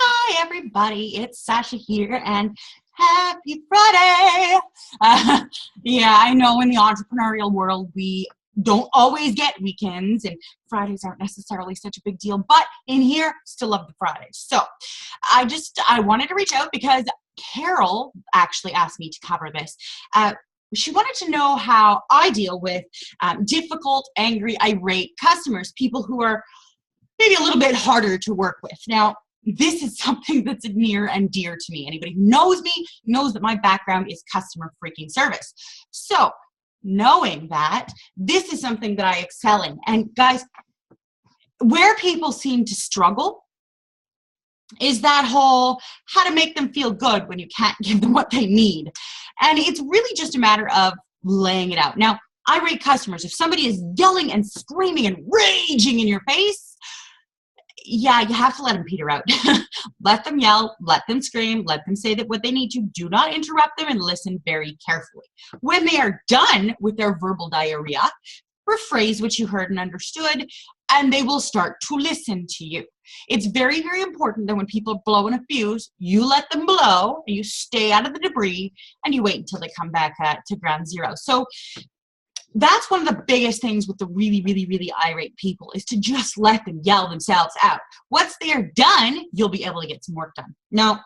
Hi, everybody. It's Sasha here, and happy Friday. Yeah, I know in the entrepreneurial world, we don't always get weekends, and Fridays aren't necessarily such a big deal, but in here, still love the Fridays. So I wanted to reach out because Carol actually asked me to cover this. She wanted to know how I deal with difficult, angry, irate customers, people who are maybe a little bit harder to work with. Now, this is something that's near and dear to me. Anybody who knows me knows that my background is customer freaking service. So, knowing that, this is something that I excel in. And guys, where people seem to struggle is that whole how to make them feel good when you can't give them what they need. And it's really just a matter of laying it out. Now, irate customers, if somebody is yelling and screaming and raging in your face, yeah, you have to let them peter out. Let them yell, let them scream, let them say that what they need to. Do not interrupt them and listen very carefully. When they are done with their verbal diarrhea, rephrase what you heard and understood, and they will start to listen to you. It's very, very important that when people are blowing a fuse, you let them blow, and you stay out of the debris, and you wait until they come back to ground zero. So that's one of the biggest things with the really, really, really irate people is to just let them yell themselves out. Once they're done, you'll be able to get some work done. Now,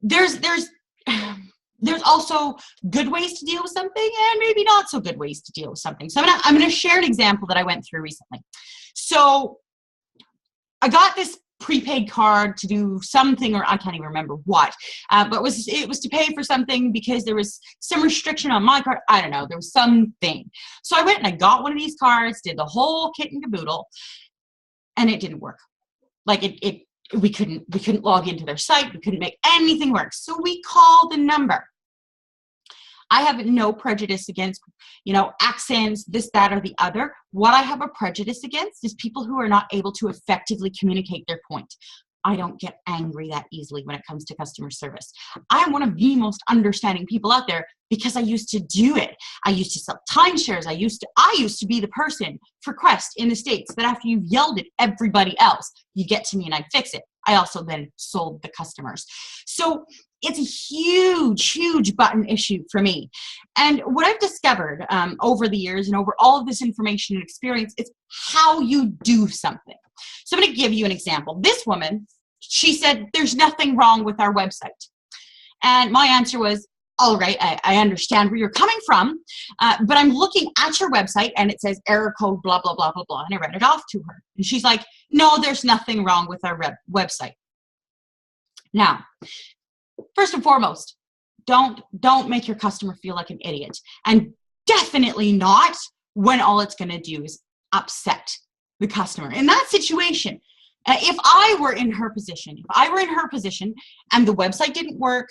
there's also good ways to deal with something and maybe not so good ways to deal with something. So I'm gonna share an example that I went through recently. So I got this prepaid card to do something, or I can't even remember what, but it was to pay for something because there was some restriction on my card. I don't know, there was something. So I went and I got one of these cards, did the whole kit and caboodle, and it didn't work. Like we couldn't log into their site. We couldn't make anything work. So we called the number. I have no prejudice against, accents, this, that, or the other. What I have a prejudice against is people who are not able to effectively communicate their point. I don't get angry that easily when it comes to customer service. I am one of the most understanding people out there because I used to do it. I used to sell timeshares. I used to be the person for Quest in the States that after you've yelled at everybody else, you get to me and I fix it. I also then sold the customers. So it's a huge, huge button issue for me. And what I've discovered over the years and over all of this information and experience is how you do something. So I'm going to give you an example. This woman, she said, there's nothing wrong with our website. And my answer was, all right, I understand where you're coming from, but I'm looking at your website and it says error code, blah, blah, blah, blah, blah. And I read it off to her. And she's like, no, there's nothing wrong with our website. Now, first and foremost, don't make your customer feel like an idiot. And definitely not when all it's going to do is upset the customer. In that situation, if I were in her position and the website didn't work,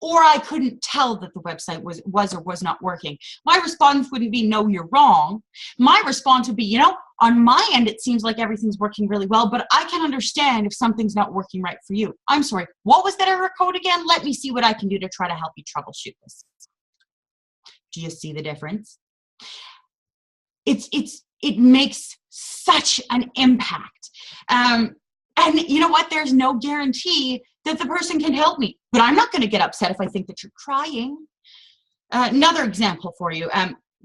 or I couldn't tell that the website was or was not working, my response wouldn't be, no, you're wrong. My response would be, on my end, it seems like everything's working really well, but I can understand if something's not working right for you. I'm sorry, what was that error code again? Let me see what I can do to try to help you troubleshoot this. Do you see the difference? It makes such an impact. And you know what? There's no guarantee that the person can help me, but I'm not going to get upset if I think that you're trying. Another example for you,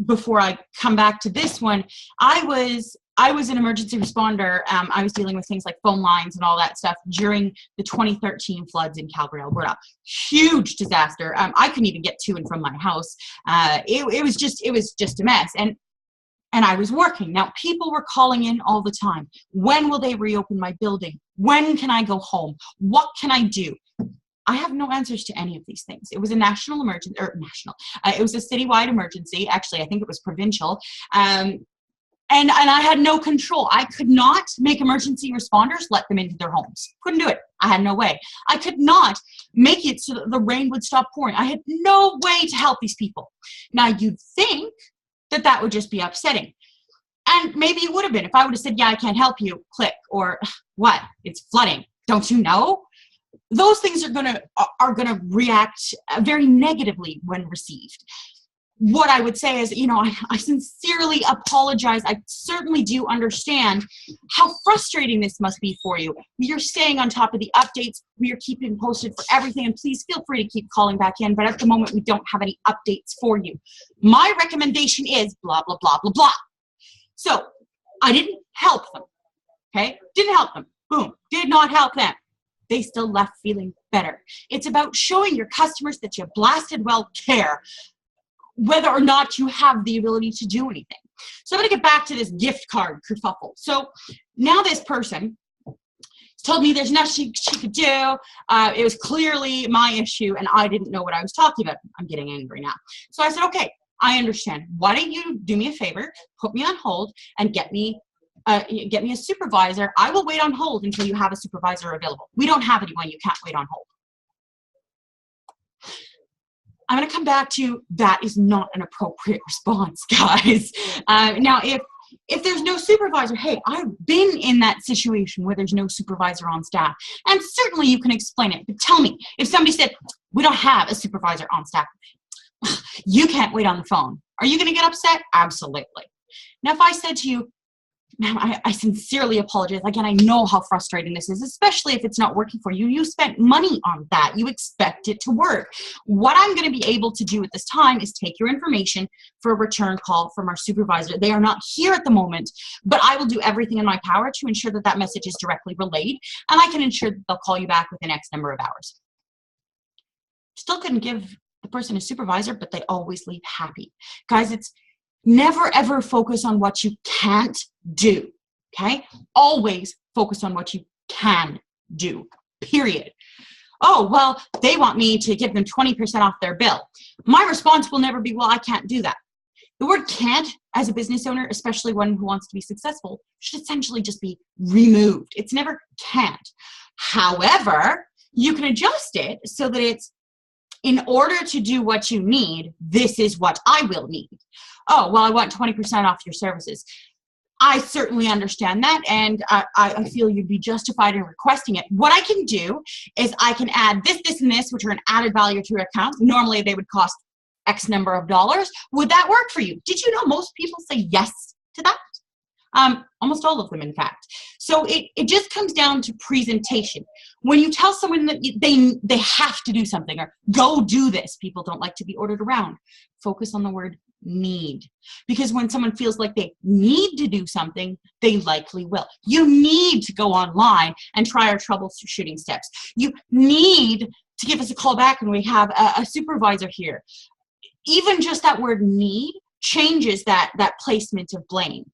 before I come back to this one, I was an emergency responder. I was dealing with things like phone lines and all that stuff during the 2013 floods in Calgary, Alberta. Huge disaster. I couldn't even get to and from my house. It was just a mess. And I was working. Now, people were calling in all the time. When will they reopen my building? When can I go home? What can I do? I have no answers to any of these things. It was a national emergency, it was a citywide emergency. Actually, I think it was provincial. And I had no control. I could not make emergency responders let them into their homes. Couldn't do it. I had no way. I could not make it so that the rain would stop pouring. I had no way to help these people. Now, you'd think that would just be upsetting. And maybe it would have been if I would have said, yeah, I can't help you, click, or what? It's flooding. Don't you know? Those things are gonna react very negatively when received. what I would say is, I sincerely apologize. I certainly do understand how frustrating this must be for you. We are staying on top of the updates. We are keeping posted for everything. And please feel free to keep calling back in. But at the moment, we don't have any updates for you. My recommendation is blah, blah, blah, blah, blah. So I didn't help them. Okay? Didn't help them. Boom. Did not help them. They still left feeling better. It's about showing your customers that you blasted well care, whether or not you have the ability to do anything. So I'm going to get back to this gift card kerfuffle. So now this person told me there's nothing she could do. It was clearly my issue, and I didn't know what I was talking about. I'm getting angry now. So I said, okay, I understand. Why don't you do me a favor, put me on hold, and get me a supervisor. I will wait on hold until you have a supervisor available. We don't have anyone. You can't wait on hold. I'm going to come back to that is not an appropriate response, guys. Now, if there's no supervisor, hey, I've been in that situation where there's no supervisor on staff, and certainly you can explain it. But tell me, if somebody said, we don't have a supervisor on staff, you can't wait on the phone. Are you going to get upset? Absolutely. Now, if I said to you, ma'am, I sincerely apologize. Again, I know how frustrating this is, especially if it's not working for you. You spent money on that. You expect it to work. What I'm going to be able to do at this time is take your information for a return call from our supervisor. They are not here at the moment, but I will do everything in my power to ensure that that message is directly relayed, and I can ensure that they'll call you back within X number of hours. Still couldn't give the person a supervisor, but they always leave happy. Guys, it's never, ever focus on what you can't do, okay? Always focus on what you can do, period. Oh, well, they want me to give them 20% off their bill. My response will never be, well, I can't do that. The word can't, as a business owner, especially one who wants to be successful, should essentially just be removed. It's never can't. However, you can adjust it so that it's, in order to do what you need, this is what I will need. Oh, well, I want 20% off your services. I certainly understand that, and I feel you'd be justified in requesting it. What I can do is I can add this, this, and this, which are an added value to your account. Normally, they would cost X number of dollars. Would that work for you? Did you know most people say yes to that? Almost all of them, in fact. So it just comes down to presentation. When you tell someone that they have to do something or go do this, people don't like to be ordered around. Focus on the word need. Because when someone feels like they need to do something, they likely will. You need to go online and try our troubleshooting steps. You need to give us a call back when we have a supervisor here. Even just that word need changes that placement of blame.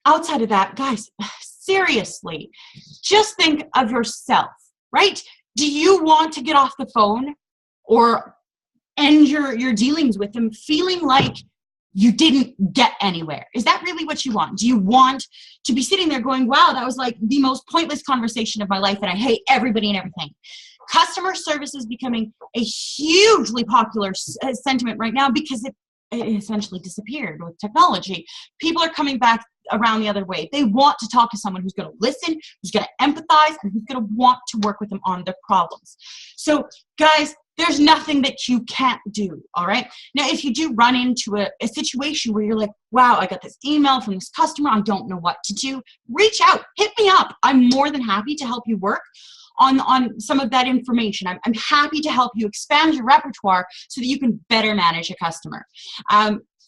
Outside of that, guys, seriously, just think of yourself, right? Do you want to get off the phone or end your dealings with them feeling like you didn't get anywhere? Is that really what you want? Do you want to be sitting there going, wow, that was like the most pointless conversation of my life and I hate everybody and everything? Customer service is becoming a hugely popular sentiment right now because it essentially disappeared with technology. People are coming back around the other way. They want to talk to someone who's going to listen, who's going to empathize, and who's going to want to work with them on their problems. So, guys, there's nothing that you can't do, all right? Now, if you do run into a situation where you're like, wow, I got this email from this customer, I don't know what to do, reach out, hit me up. I'm more than happy to help you work on some of that information. I'm happy to help you expand your repertoire so that you can better manage a customer.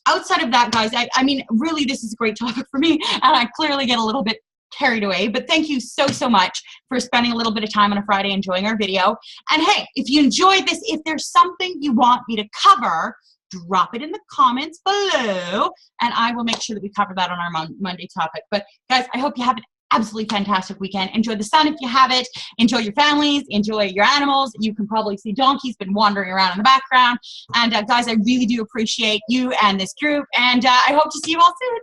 Outside of that, guys, I mean, really, this is a great topic for me, and I clearly get a little bit carried away, but thank you so much for spending a little bit of time on a Friday enjoying our video. And hey, if you enjoyed this, if there's something you want me to cover, drop it in the comments below, and I will make sure that we cover that on our Monday topic. But guys, I hope you have an absolutely fantastic weekend. Enjoy the sun if you have it. Enjoy your families. Enjoy your animals. You can probably see Donkey's been wandering around in the background. And guys, I really do appreciate you and this group. And I hope to see you all soon.